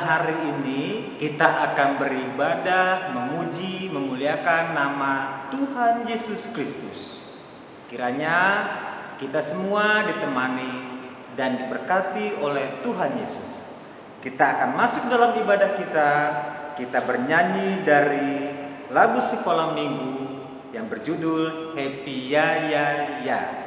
hari ini kita akan beribadah, memuji, memuliakan nama Tuhan Yesus Kristus. Kiranya kita semua ditemani dan diberkati oleh Tuhan Yesus. Kita akan masuk dalam ibadah kita. Kita bernyanyi dari lagu sekolah minggu yang berjudul Happy Ya Ya Ya.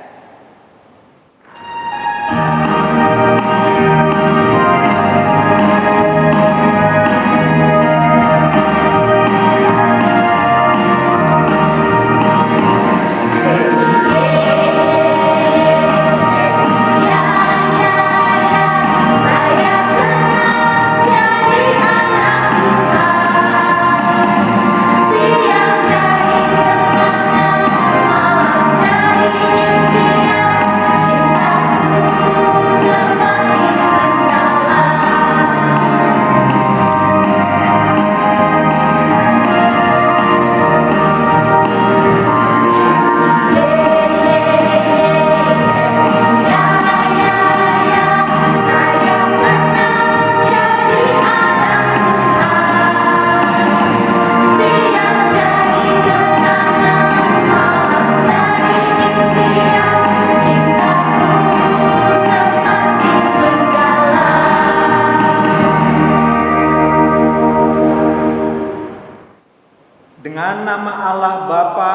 Dengan nama Allah Bapa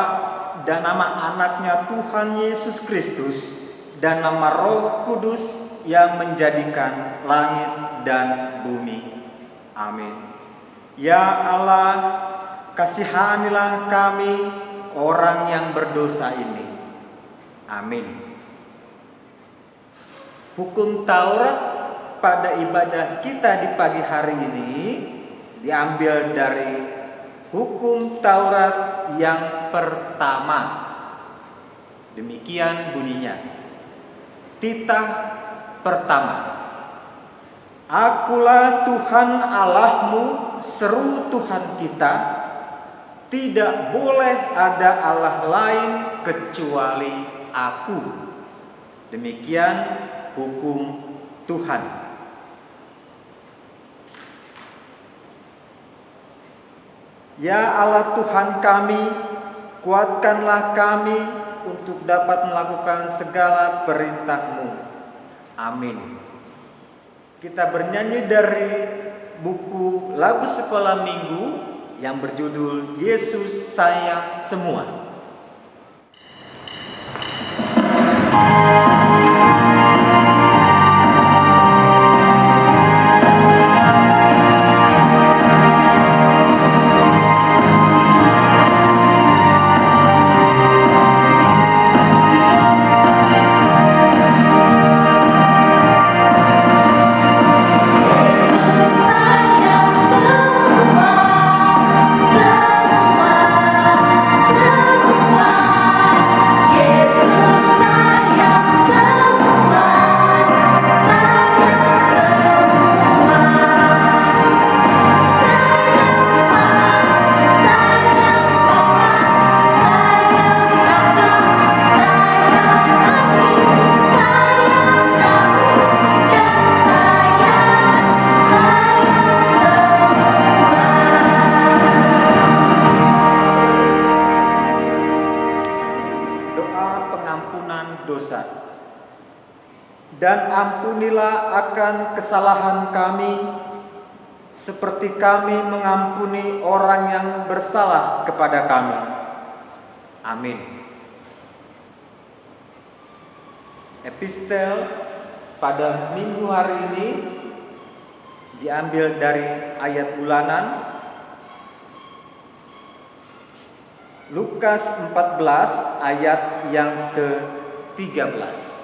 dan nama anaknya Tuhan Yesus Kristus dan nama Roh Kudus yang menjadikan langit dan bumi. Amin. Ya Allah, kasihanilah kami orang yang berdosa ini. Amin. Hukum Taurat pada ibadah kita di pagi hari ini diambil dari Hukum Taurat yang pertama. Demikian bunyinya. Titah pertama. Akulah Tuhan Allahmu, seru Tuhan kita. Tidak boleh ada Allah lain kecuali Aku. Demikian hukum Tuhan. Ya Allah Tuhan kami, kuatkanlah kami untuk dapat melakukan segala perintah-Mu. Amin. Kita bernyanyi dari buku lagu sekolah minggu yang berjudul Yesus Sayang Semua. Dan ampunilah akan kesalahan kami, seperti kami mengampuni orang yang bersalah kepada kami. Amin. Epistel pada minggu hari ini diambil dari ayat bulanan Lukas 14 ayat yang ke-13.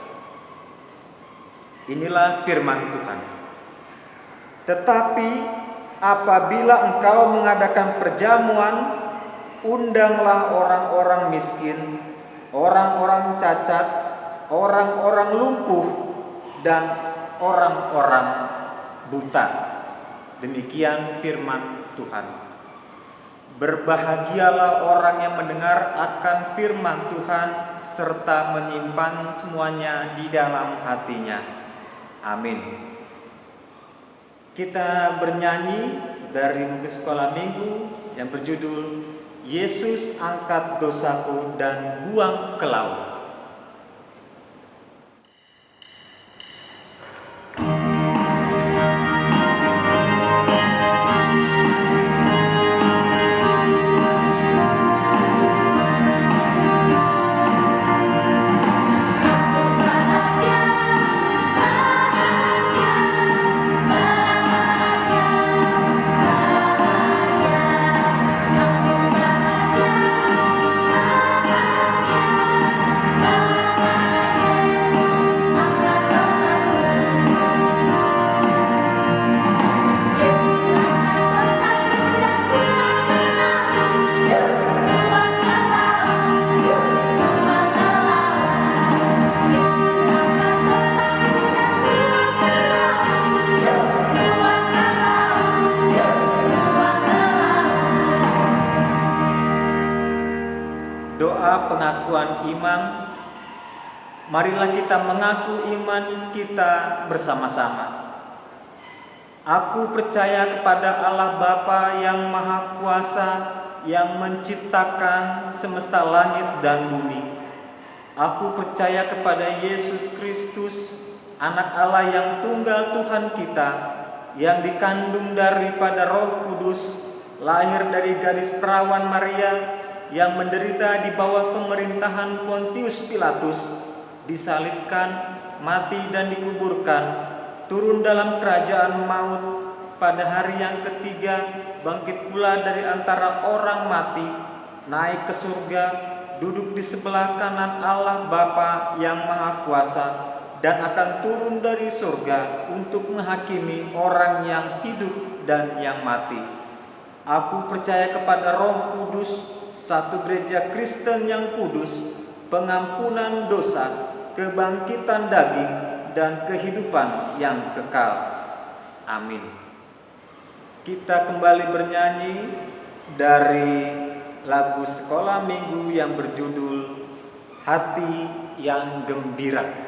Inilah firman Tuhan. Tetapi apabila engkau mengadakan perjamuan, undanglah orang-orang miskin, orang-orang cacat, orang-orang lumpuh, dan orang-orang buta. Demikian firman Tuhan. Berbahagialah orang yang mendengar akan firman Tuhan serta menyimpan semuanya di dalam hatinya. Amin. Kita bernyanyi dari buku sekolah minggu yang berjudul Yesus angkat dosaku dan buang ke laut. Doa pengakuan iman. Marilah kita mengaku iman kita bersama-sama. Aku percaya kepada Allah Bapa yang Maha Kuasa, yang menciptakan semesta langit dan bumi. Aku percaya kepada Yesus Kristus, Anak Allah yang tunggal Tuhan kita, yang dikandung daripada Roh Kudus, lahir dari gadis perawan Maria, yang menderita di bawah pemerintahan Pontius Pilatus, disalibkan, mati dan dikuburkan, turun dalam kerajaan maut, pada hari yang ketiga bangkit pula dari antara orang mati, naik ke surga, duduk di sebelah kanan Allah Bapa yang Maha Kuasa, dan akan turun dari surga untuk menghakimi orang yang hidup dan yang mati. Aku percaya kepada Roh Kudus, satu gereja Kristen yang kudus, pengampunan dosa, kebangkitan daging, dan kehidupan yang kekal. Amin. Kita kembali bernyanyi dari lagu sekolah minggu yang berjudul Hati yang Gembira.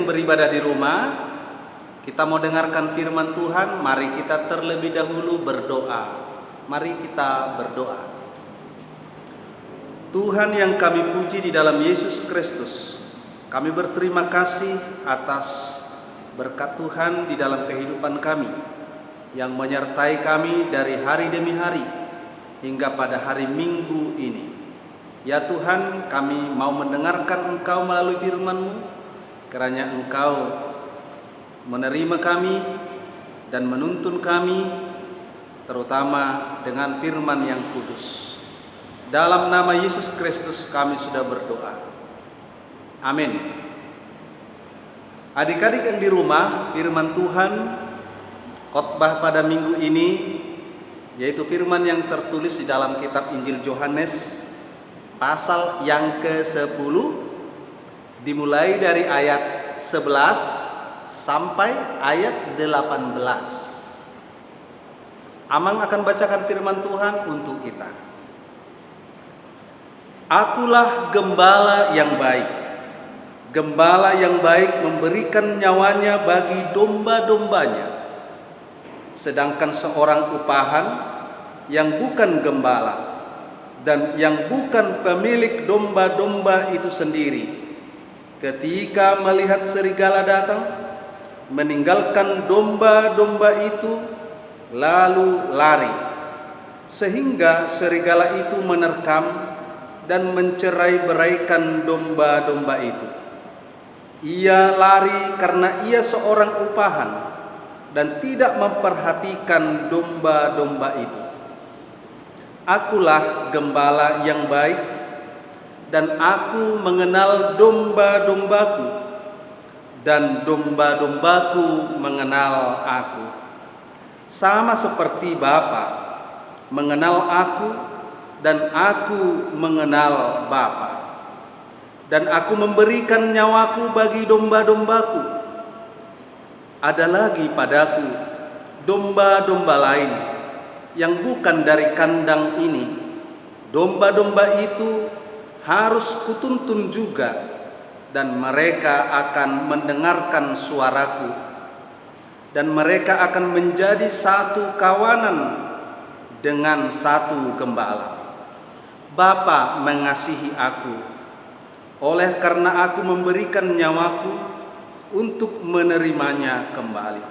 Beribadah di rumah, kita mau dengarkan firman Tuhan. Mari kita terlebih dahulu berdoa. Mari kita berdoa. Tuhan yang kami puji di dalam Yesus Kristus, kami berterima kasih atas berkat Tuhan di dalam kehidupan kami, yang menyertai kami dari hari demi hari hingga pada hari Minggu ini. Ya Tuhan, kami mau mendengarkan Engkau melalui firman-Mu. Kiranya Engkau menerima kami dan menuntun kami, terutama dengan firman yang kudus. Dalam nama Yesus Kristus kami sudah berdoa. Amin. Adik-adik yang di rumah, firman Tuhan khotbah pada minggu ini yaitu firman yang tertulis di dalam kitab Injil Yohanes pasal yang ke-10, dimulai dari ayat 11 sampai ayat 18. Amang akan bacakan firman Tuhan untuk kita. Akulah gembala yang baik. Gembala yang baik memberikan nyawanya bagi domba-dombanya. Sedangkan seorang upahan yang bukan gembala dan yang bukan pemilik domba-domba itu sendiri, ketika melihat serigala datang, meninggalkan domba-domba itu lalu lari, sehingga serigala itu menerkam dan mencerai-beraikan domba-domba itu. Ia lari karena ia seorang upahan dan tidak memperhatikan domba-domba itu. Akulah gembala yang baik, dan aku mengenal domba-dombaku, dan domba-dombaku mengenal aku. Sama seperti Bapa mengenal aku, dan aku mengenal Bapa. Dan aku memberikan nyawaku bagi domba-dombaku. Ada lagi padaku domba-domba lain yang bukan dari kandang ini. Domba-domba itu harus kutuntun juga, dan mereka akan mendengarkan suaraku, dan mereka akan menjadi satu kawanan dengan satu gembala. Bapa mengasihi aku, oleh karena aku memberikan nyawaku untuk menerimanya kembali.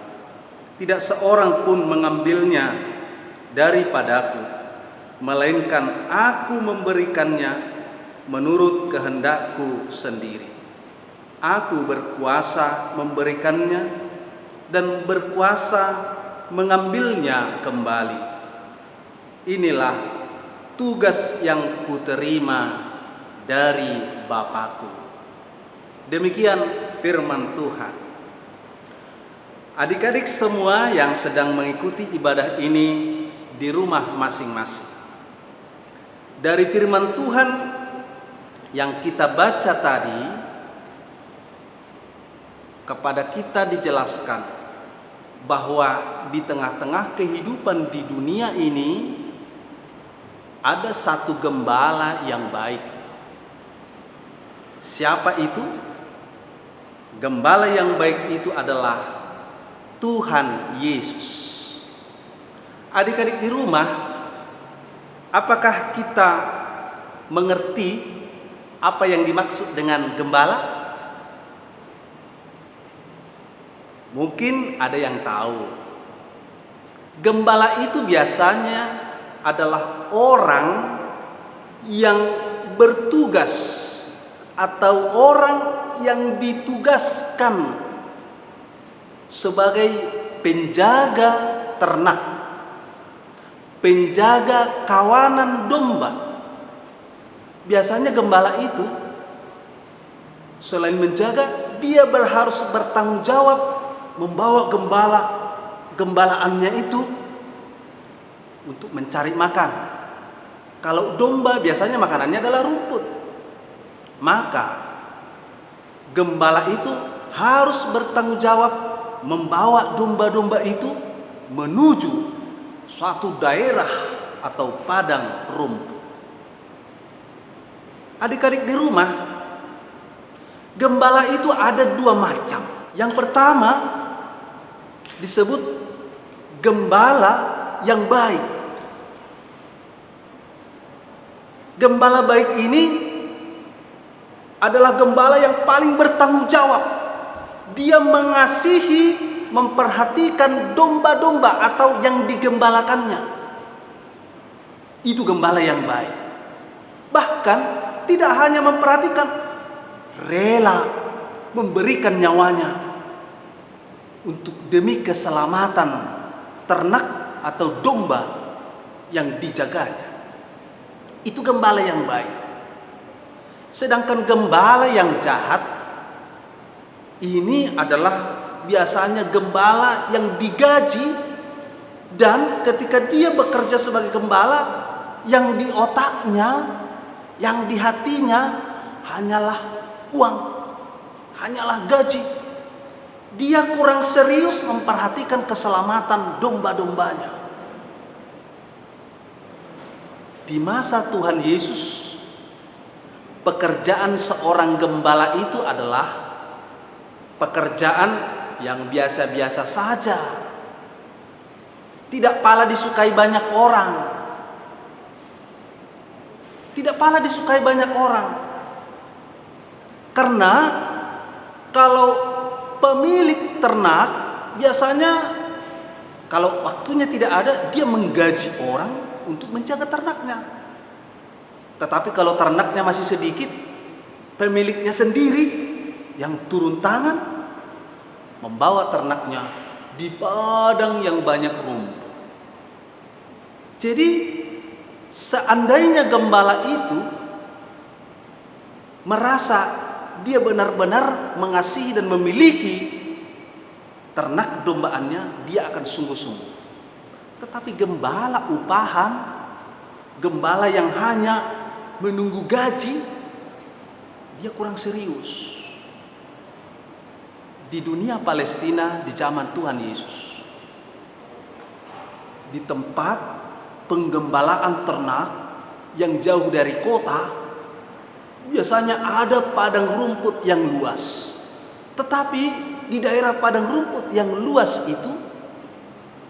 Tidak seorang pun mengambilnya daripadaku, melainkan aku memberikannya menurut kehendakku sendiri. Aku berkuasa memberikannya dan berkuasa mengambilnya kembali. Inilah tugas yang kuterima dari Bapakku. Demikian firman Tuhan. Adik-adik semua yang sedang mengikuti ibadah ini di rumah masing-masing, dari firman Tuhan yang kita baca tadi, kepada kita dijelaskan bahwa di tengah-tengah kehidupan di dunia ini ada satu gembala yang baik. Siapa itu? Gembala yang baik itu adalah Tuhan Yesus. Adik-adik di rumah, apakah kita mengerti apa yang dimaksud dengan gembala? Mungkin ada yang tahu. Gembala itu biasanya adalah orang yang bertugas atau orang yang ditugaskan sebagai penjaga ternak, penjaga kawanan domba. Biasanya gembala itu selain menjaga, dia harus bertanggung jawab membawa gembalaannya itu untuk mencari makan. Kalau domba biasanya makanannya adalah rumput, maka gembala itu harus bertanggung jawab membawa domba-domba itu menuju suatu daerah atau padang rumput. Adik-adik di rumah, gembala itu ada dua macam. Yang pertama disebut gembala yang baik. Gembala baik ini adalah gembala yang paling bertanggung jawab. Dia mengasihi, memperhatikan domba-domba atau yang digembalakannya. Itu gembala yang baik. Bahkan tidak hanya memperhatikan, rela memberikan nyawanya untuk demi keselamatan ternak atau domba yang dijaganya. Itu gembala yang baik. Sedangkan gembala yang jahat ini adalah biasanya gembala yang digaji, dan ketika dia bekerja sebagai gembala, yang di otaknya, yang di hatinya hanyalah uang, hanyalah gaji. Dia kurang serius memperhatikan keselamatan domba-dombanya. Di masa Tuhan Yesus, pekerjaan seorang gembala itu adalah pekerjaan yang biasa-biasa saja. Tidak pala disukai banyak orang. Tidak pala disukai banyak orang. Karena kalau pemilik ternak biasanya Kalau waktunya tidak ada, dia menggaji orang untuk menjaga ternaknya. Tetapi kalau ternaknya masih sedikit, pemiliknya sendiri yang turun tangan membawa ternaknya di padang yang banyak rumput. Jadi seandainya gembala itu merasa dia benar-benar mengasihi dan memiliki ternak dombaannya, dia akan sungguh-sungguh. Tetapi gembala upahan, gembala yang hanya menunggu gaji, dia kurang serius. Di dunia Palestina di zaman Tuhan Yesus, di tempat penggembalaan ternak yang jauh dari kota, biasanya ada padang rumput yang luas. Tetapi di daerah padang rumput yang luas itu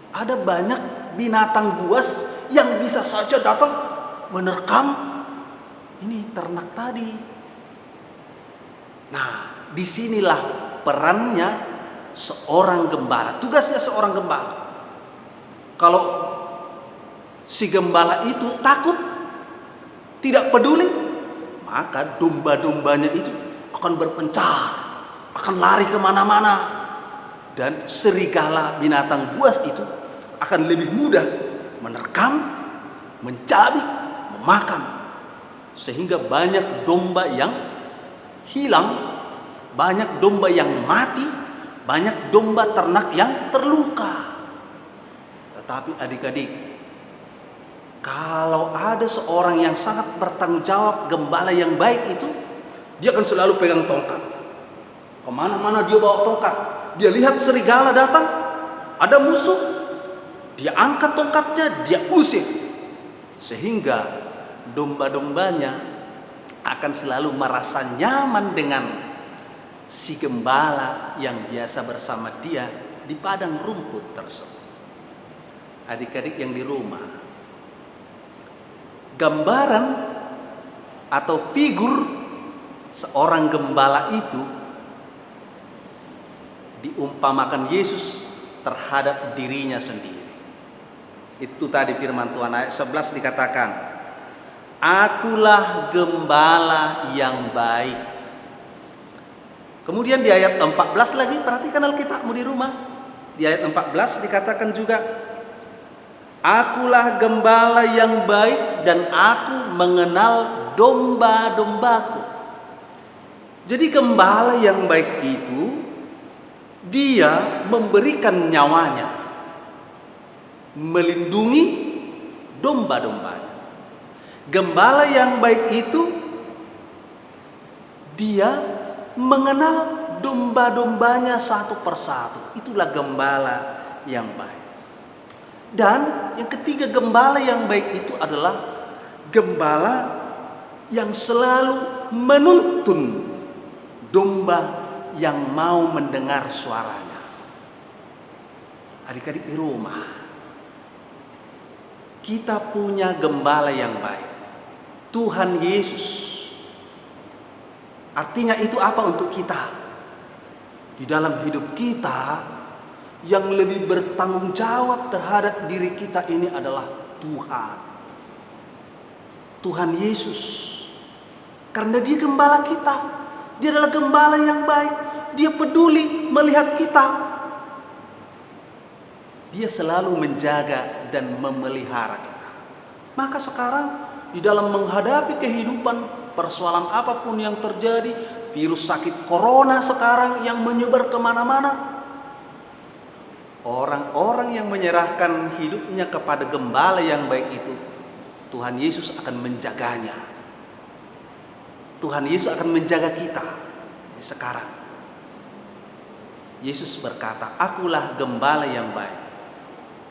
ada banyak binatang buas yang bisa saja datang menerkam ini ternak tadi. Nah, disinilah perannya seorang gembala, tugasnya seorang gembala. Kalau si gembala itu takut, tidak peduli, maka domba-dombanya itu akan berpencar, akan lari kemana-mana, dan serigala binatang buas itu akan lebih mudah menerkam, mencabik, memakan, sehingga banyak domba yang hilang, banyak domba yang mati, banyak domba ternak yang terluka. Tetapi adik-adik, kalau ada seorang yang sangat bertanggung jawab, gembala yang baik itu, dia akan selalu pegang tongkat. Kemana-mana dia bawa tongkat. Dia lihat serigala datang, ada musuh, dia angkat tongkatnya, dia usir. Sehingga domba-dombanya akan selalu merasa nyaman dengan si gembala yang biasa bersama dia di padang rumput tersebut. Adik-adik yang di rumah, gambaran atau figur seorang gembala itu diumpamakan Yesus terhadap dirinya sendiri. Itu tadi firman Tuhan ayat 11 dikatakan, "Akulah gembala yang baik." Kemudian di ayat 14 lagi, perhatikan Alkitabmu di rumah. Di ayat 14 dikatakan juga, "Akulah gembala yang baik dan aku mengenal domba-dombaku." Jadi gembala yang baik itu dia memberikan nyawanya, melindungi domba-dombanya. Gembala yang baik itu dia mengenal domba-dombanya satu persatu. Itulah gembala yang baik. Dan yang ketiga, gembala yang baik itu adalah gembala yang selalu menuntun domba yang mau mendengar suaranya. Adik-adik di rumah, kita punya gembala yang baik, Tuhan Yesus. Artinya itu apa untuk kita? Di dalam hidup kita, yang lebih bertanggung jawab terhadap diri kita ini adalah Tuhan. Tuhan Yesus. Karena dia gembala kita. Dia adalah gembala yang baik. Dia peduli melihat kita. Dia selalu menjaga dan memelihara kita. Maka sekarang di dalam menghadapi kehidupan, persoalan apapun yang terjadi, virus sakit corona sekarang yang menyebar kemana-mana, orang-orang yang menyerahkan hidupnya kepada gembala yang baik itu, Tuhan Yesus akan menjaganya. Tuhan Yesus akan menjaga kita. Jadi sekarang Yesus berkata, "Akulah gembala yang baik."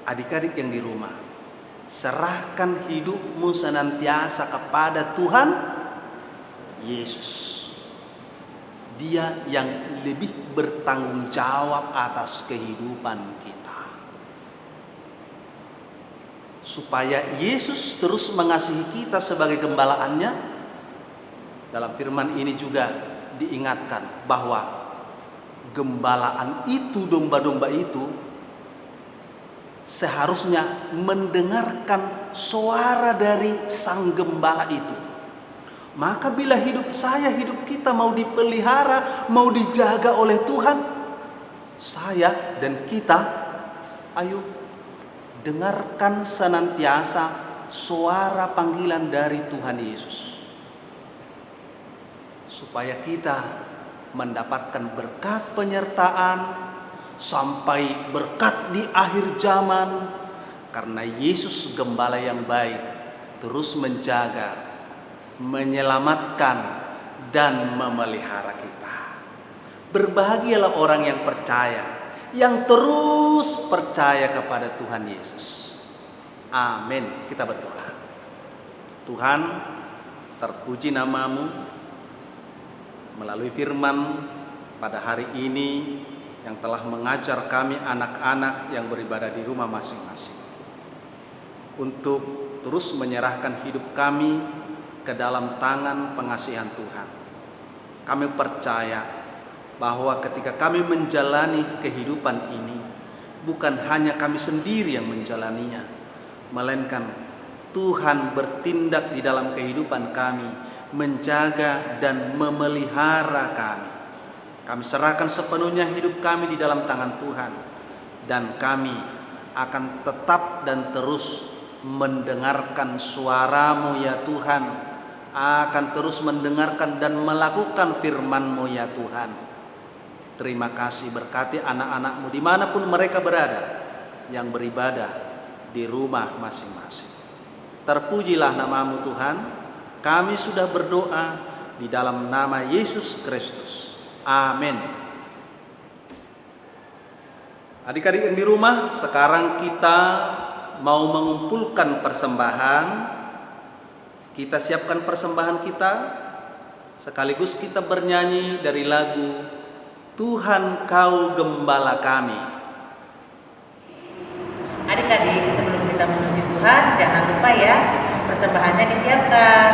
Adik-adik yang di rumah, serahkan hidupmu senantiasa kepada Tuhan Yesus. Dia yang lebih bertanggung jawab atas kehidupan kita. Supaya Yesus terus mengasihi kita sebagai gembalaannya, dalam firman ini juga diingatkan bahwa gembalaan itu, domba-domba itu seharusnya mendengarkan suara dari sang gembala itu. Maka bila hidup kita mau dipelihara, mau dijaga oleh Tuhan, saya dan kita, ayo dengarkan senantiasa suara panggilan dari Tuhan Yesus, supaya kita mendapatkan berkat penyertaan sampai berkat di akhir zaman, karena Yesus gembala yang baik terus menjaga, menyelamatkan, dan memelihara kita. Berbahagialah orang yang percaya, yang terus percaya kepada Tuhan Yesus. Amin. Kita berdoa. Tuhan, terpuji nama-Mu melalui firman pada hari ini yang telah mengajar kami anak-anak yang beribadah di rumah masing-masing untuk terus menyerahkan hidup kami ke dalam tangan pengasihan Tuhan. Kami percaya bahwa ketika kami menjalani kehidupan ini, bukan hanya kami sendiri yang menjalaninya, melainkan Tuhan bertindak di dalam kehidupan kami, menjaga dan memelihara kami. Kami serahkan sepenuhnya hidup kami di dalam tangan Tuhan, dan kami akan tetap dan terus mendengarkan suara-Mu ya Tuhan, akan terus mendengarkan dan melakukan firman-Mu ya Tuhan. Terima kasih, berkati anak-anak-Mu dimanapun mereka berada, yang beribadah di rumah masing-masing. Terpujilah nama-Mu Tuhan. Kami sudah berdoa di dalam nama Yesus Kristus. Amin. Adik-adik yang di rumah, sekarang kita mau mengumpulkan persembahan. Kita siapkan persembahan kita, sekaligus kita bernyanyi dari lagu Tuhan Kau Gembala Kami. Adik-adik, sebelum kita memuji Tuhan, jangan lupa ya, persembahannya disiapkan.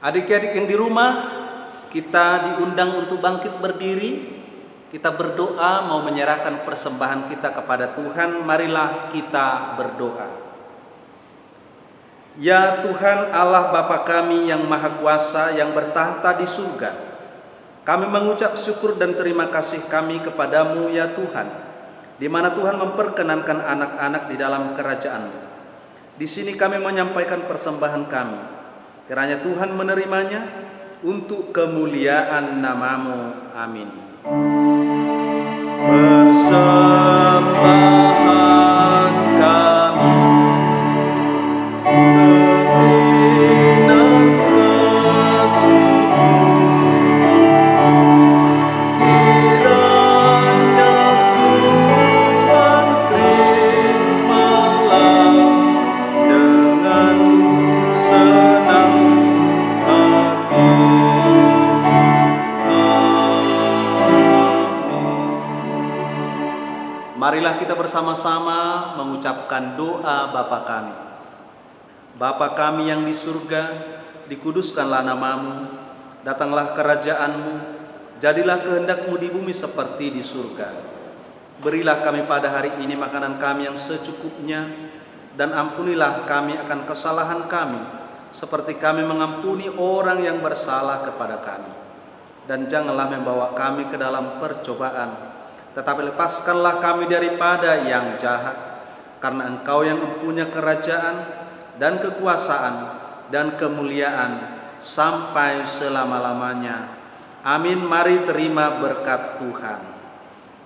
Adik-adik yang di rumah, kita diundang untuk bangkit berdiri. Kita berdoa mau menyerahkan persembahan kita kepada Tuhan. Marilah kita berdoa. Ya Tuhan Allah Bapa kami yang Maha Kuasa, yang bertahta di surga, kami mengucap syukur dan terima kasih kami kepadamu ya Tuhan, di mana Tuhan memperkenankan anak-anak di dalam kerajaan-Mu. Di sini kami menyampaikan persembahan kami. Kiranya Tuhan menerimanya untuk kemuliaan nama-Mu. Amin. Persembahan kami, tebinan kasih-Mu, kiranya Tuhan terimalah dengan senang hati. Marilah kita bersama-sama mengucapkan doa Bapa kami. Bapa kami yang di surga, dikuduskanlah nama-Mu, datanglah kerajaan-Mu, jadilah kehendak-Mu di bumi seperti di surga. Berilah kami pada hari ini makanan kami yang secukupnya, dan ampunilah kami akan kesalahan kami, seperti kami mengampuni orang yang bersalah kepada kami. Dan janganlah membawa kami ke dalam percobaan, tetapi lepaskanlah kami daripada yang jahat. karena Engkau yang mempunyai kerajaan dan kekuasaan dan kemuliaan sampai selama-lamanya. Amin. Mari terima berkat Tuhan.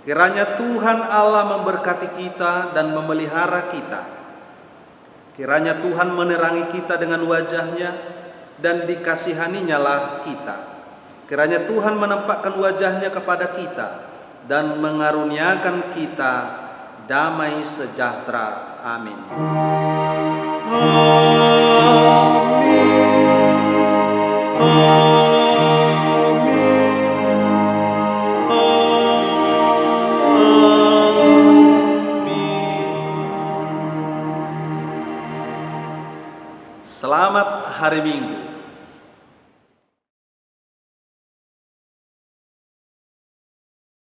Kiranya Tuhan Allah memberkati kita dan memelihara kita. Kiranya Tuhan menerangi kita dengan wajah-Nya dan dikasihani-Nya lah kita. Kiranya Tuhan menampakkan wajah-Nya kepada kita dan mengaruniakan kita damai sejahtera. Amin. Selamat hari Minggu.